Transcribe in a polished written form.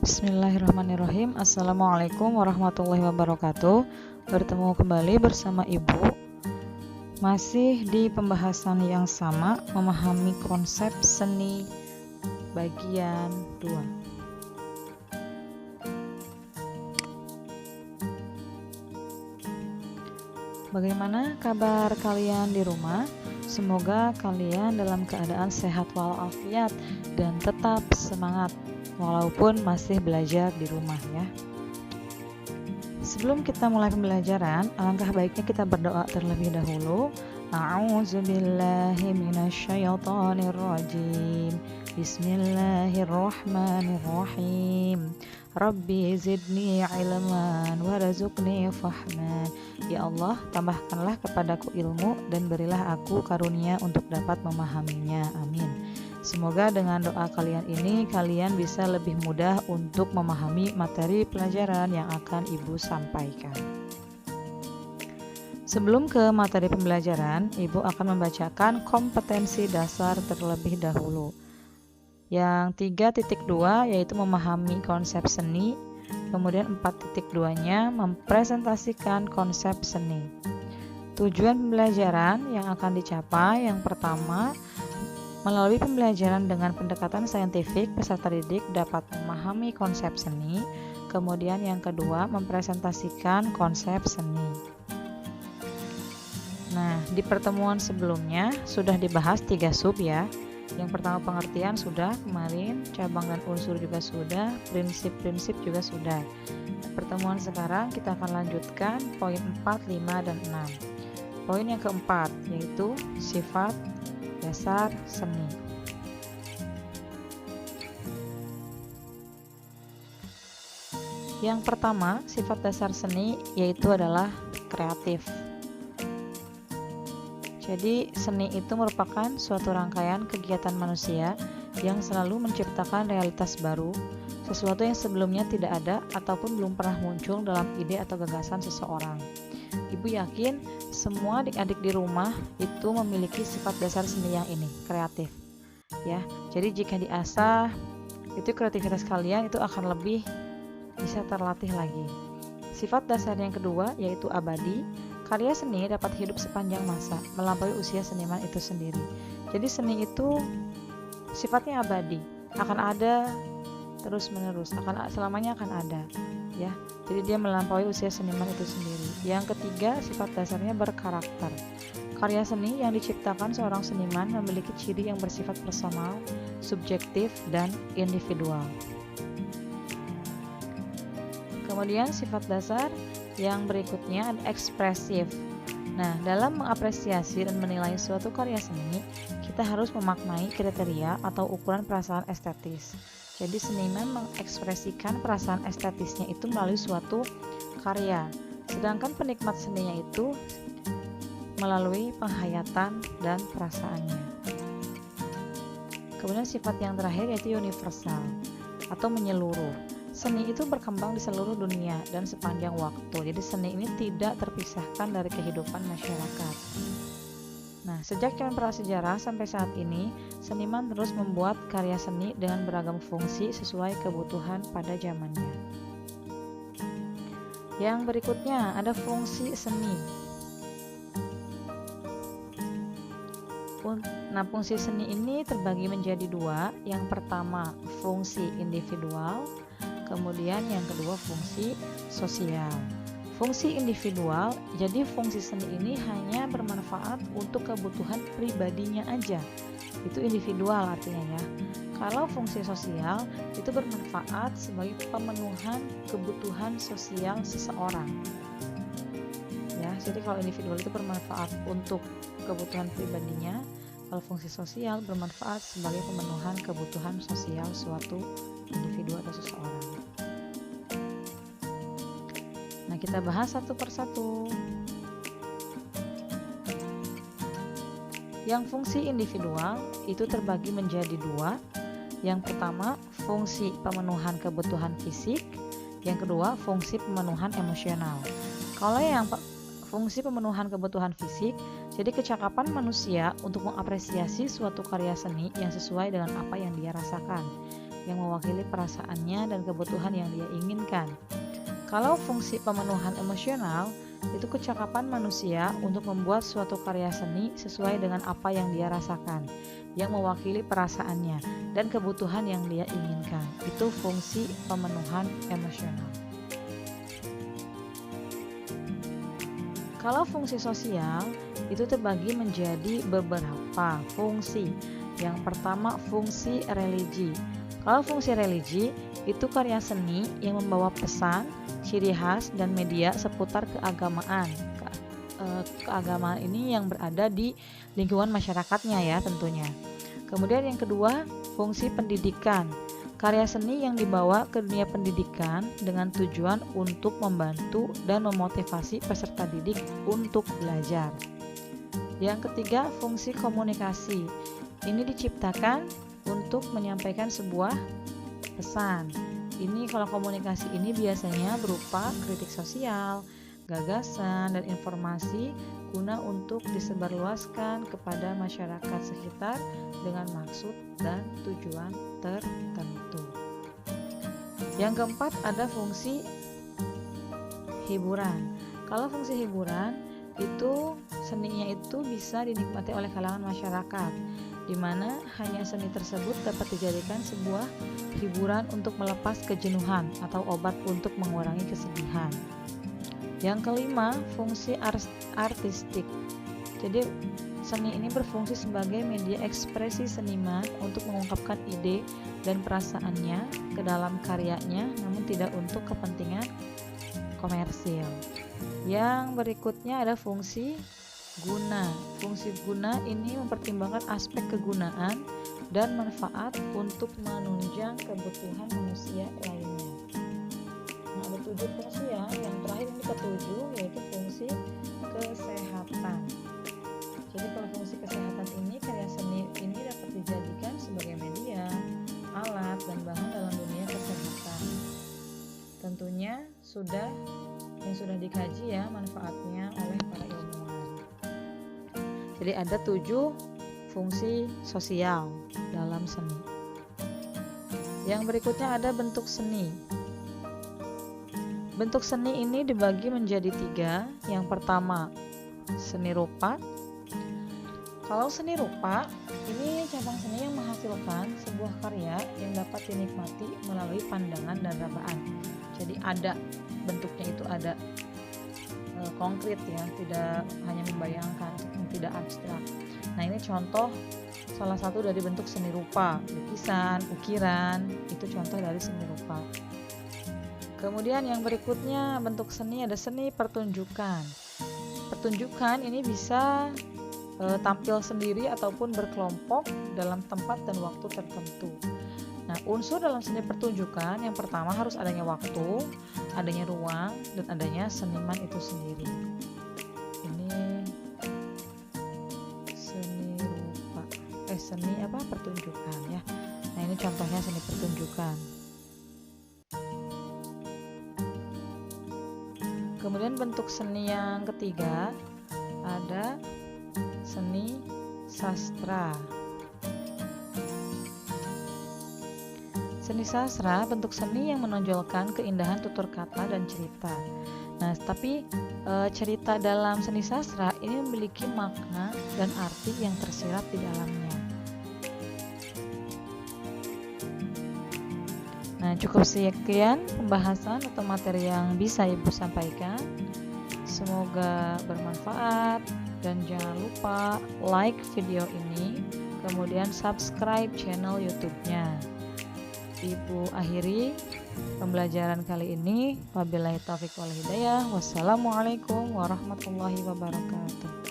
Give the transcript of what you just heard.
Bismillahirrahmanirrahim. Assalamualaikum warahmatullahi wabarakatuh. Bertemu kembali bersama Ibu. Masih di pembahasan yang sama, memahami konsep seni bagian 2. Bagaimana kabar kalian di rumah? Semoga kalian dalam keadaan sehat walafiat dan tetap semangat walaupun masih belajar di rumah ya. Sebelum kita mulai pembelajaran, alangkah baiknya kita berdoa terlebih dahulu. A'udzubillahi minasyaitonirrajim. Bismillahirrahmanirrahim. Rabbi zidni ilman warzuqni fahman. Ya Allah, tambahkanlah kepadaku ilmu dan berilah aku karunia untuk dapat memahaminya. Amin. Semoga dengan doa kalian ini, kalian bisa lebih mudah untuk memahami materi pelajaran yang akan Ibu sampaikan. Sebelum ke materi pembelajaran, Ibu akan membacakan kompetensi dasar terlebih dahulu. Yang 3.2 yaitu memahami konsep seni, kemudian 4.2-nya mempresentasikan konsep seni. Tujuan pembelajaran yang akan dicapai, yang pertama, melalui pembelajaran dengan pendekatan saintifik, peserta didik dapat memahami konsep seni. Kemudian yang kedua, mempresentasikan konsep seni. Nah, di pertemuan sebelumnya sudah dibahas 3 sub ya. Yang pertama pengertian sudah kemarin, cabang dan unsur juga sudah, prinsip-prinsip juga sudah. Pertemuan sekarang kita akan lanjutkan poin 4, 5, dan 6. Poin yang keempat yaitu sifat dasar seni. Yang pertama, sifat dasar seni yaitu adalah kreatif. Jadi, seni itu merupakan suatu rangkaian kegiatan manusia yang selalu menciptakan realitas baru, sesuatu yang sebelumnya tidak ada ataupun belum pernah muncul dalam ide atau gagasan seseorang. Ibu yakin semua adik-adik di rumah itu memiliki sifat dasar seni yang ini, kreatif. Ya, jadi jika diasah, itu kreativitas kalian itu akan lebih bisa terlatih lagi. Sifat dasar yang kedua yaitu abadi. Karya seni dapat hidup sepanjang masa, melampaui usia seniman itu sendiri. Jadi seni itu sifatnya abadi, akan ada terus-menerus, selamanya akan ada. Ya, jadi dia melampaui usia seniman itu sendiri. Yang ketiga, sifat dasarnya berkarakter. Karya seni yang diciptakan seorang seniman memiliki ciri yang bersifat personal, subjektif, dan individual. Kemudian sifat dasar yang berikutnya ada ekspresif. Nah, dalam mengapresiasi dan menilai suatu karya seni, kita harus memaknai kriteria atau ukuran perasaan estetis. Jadi seniman mengekspresikan perasaan estetisnya itu melalui suatu karya, sedangkan penikmat seninya itu melalui penghayatan dan perasaannya. Kemudian sifat yang terakhir yaitu universal atau menyeluruh. Seni itu berkembang di seluruh dunia dan sepanjang waktu. Jadi seni ini tidak terpisahkan dari kehidupan masyarakat. Nah, sejak zaman prasejarah sampai saat ini, seniman terus membuat karya seni dengan beragam fungsi sesuai kebutuhan pada zamannya. Yang berikutnya ada fungsi seni. Nah, fungsi seni ini terbagi menjadi 2. Yang pertama, fungsi individual, kemudian yang kedua, fungsi sosial. Fungsi individual, jadi fungsi seni ini hanya bermanfaat untuk kebutuhan pribadinya aja. Itu individual artinya ya. Kalau fungsi sosial, itu bermanfaat sebagai pemenuhan kebutuhan sosial seseorang. Ya, jadi kalau individual itu bermanfaat untuk kebutuhan pribadinya, kalau fungsi sosial bermanfaat sebagai pemenuhan kebutuhan sosial suatu individu atau seseorang. Nah, kita bahas satu persatu. Yang fungsi individual itu terbagi menjadi 2. Yang pertama, fungsi pemenuhan kebutuhan fisik. Yang kedua, fungsi pemenuhan emosional. Kalau yang fungsi pemenuhan kebutuhan fisik, jadi kecakapan manusia untuk mengapresiasi suatu karya seni yang sesuai dengan apa yang dia rasakan. yang mewakili perasaannya dan kebutuhan yang dia inginkan. Kalau fungsi pemenuhan emosional, itu kecakapan manusia untuk membuat suatu karya seni sesuai dengan apa yang dia rasakan, yang mewakili perasaannya dan kebutuhan yang dia inginkan. Itu fungsi pemenuhan emosional. Kalau fungsi sosial, itu terbagi menjadi beberapa fungsi. Yang pertama, fungsi religi. Kalau fungsi religi, itu karya seni yang membawa pesan, ciri khas, dan media seputar keagamaan. Keagamaan ini yang berada di lingkungan masyarakatnya ya tentunya. Kemudian yang kedua, fungsi pendidikan. Karya seni yang dibawa ke dunia pendidikan dengan tujuan untuk membantu dan memotivasi peserta didik untuk belajar. Yang ketiga, fungsi komunikasi. Ini diciptakan untuk menyampaikan sebuah pesan. Ini kalau komunikasi ini biasanya berupa kritik sosial, gagasan, dan informasi guna untuk disebarluaskan kepada masyarakat sekitar dengan maksud dan tujuan tertentu. Yang keempat, ada fungsi hiburan. Kalau fungsi hiburan itu seninya itu bisa dinikmati oleh kalangan masyarakat, di mana hanya seni tersebut dapat dijadikan sebuah hiburan untuk melepas kejenuhan atau obat untuk mengurangi kesedihan. Yang kelima, fungsi artistik. Jadi seni ini berfungsi sebagai media ekspresi seniman untuk mengungkapkan ide dan perasaannya ke dalam karyanya, namun tidak untuk kepentingan komersil. Yang berikutnya ada fungsi guna. Fungsi guna ini mempertimbangkan aspek kegunaan dan manfaat untuk menunjang kebutuhan manusia lainnya. Nah, ada 7 fungsi ya. Yang terakhir ini ketujuh, yaitu fungsi kesehatan. Jadi kalau fungsi kesehatan ini, karya seni ini dapat dijadikan sebagai media, alat, dan bahan dalam dunia kesehatan. Tentunya yang sudah dikaji ya manfaatnya oleh para ilmuwan. Jadi ada 7 fungsi sosial dalam seni. Yang berikutnya ada bentuk seni. Bentuk seni ini dibagi menjadi 3. Yang pertama, seni rupa. Kalau seni rupa, ini cabang seni yang menghasilkan sebuah karya yang dapat dinikmati melalui pandangan dan rabaan. Jadi ada bentuknya, itu ada konkret ya, tidak hanya membayangkan, tidak abstrak. Nah, ini contoh salah satu dari bentuk seni rupa, lukisan, ukiran, itu contoh dari seni rupa. Kemudian yang berikutnya bentuk seni, ada seni pertunjukan. Pertunjukan ini bisa tampil sendiri ataupun berkelompok dalam tempat dan waktu tertentu. Nah, unsur dalam seni pertunjukan yang pertama harus adanya waktu, adanya ruang, dan adanya seniman itu sendiri. Ini seni pertunjukan ya. Nah, ini contohnya seni pertunjukan. Kemudian bentuk seni yang ketiga ada seni sastra. Seni sastra bentuk seni yang menonjolkan keindahan tutur kata dan cerita. Nah, tapi cerita dalam seni sastra ini memiliki makna dan arti yang tersirat di dalamnya. Nah, cukup sekian pembahasan atau materi yang bisa Ibu sampaikan. Semoga bermanfaat dan jangan lupa like video ini, kemudian subscribe channel YouTube-nya. Ibu akhiri pembelajaran kali ini. Wabillahi taufiq wal hidayah. Wassalamualaikum warahmatullahi wabarakatuh.